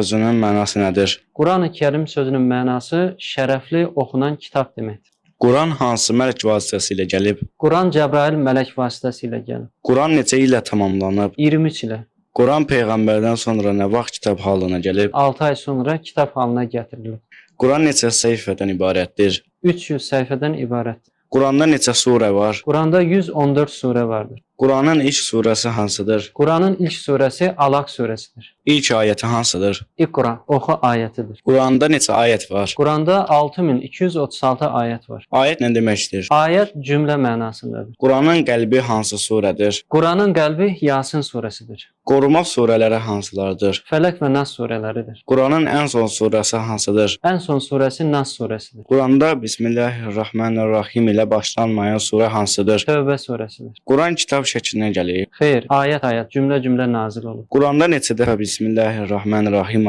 Sözünün mənası nədir? Quran-ı Kərim sözünün mənası şərəfli oxunan kitab deməkdir. Quran hansı mələk vasitəsilə gəlib? Quran Cəbrail mələk vasitəsilə gəlib. Quran neçə ilə tamamlanıb? 23 ilə. Quran peyğəmbərdən sonra nə vaxt kitab halına gəlib? 6 ay sonra kitab halına gətirilib. Quran neçə səhifədən ibarətdir? 300 səhifədən ibarətdir. Quranda neçə surə var? Quranda 114 surə vardır. Quranın ilk surəsi hansıdır? Quranın ilk surəsi Alaq surəsidir. İlk ayəti hansıdır? İqra, oxu ayətidir. Quranda neçə ayət var? Quranda 6236 ayət var. Ayət nə deməkdir? Ayət cümlə mənasındadır. Quranın qəlbi hansı surədir? Quranın qəlbi Yasin surəsidir. Qoruma surələri hansılardır? Fələq və Nas surələridir. Quranın ən son surəsi hansıdır? Ən son surəsi Nas surəsidir. Quranda Bismillahirrahmanirrahim ilə başlanmayan surə hansıdır? Tövbə surəsidir. Quran kitab şəklinə gəlib. Xeyr, ayət-ayət, cümlə-cümlə nazil olub. Quranda neçə dəfə Bismillahirrahmanirrahim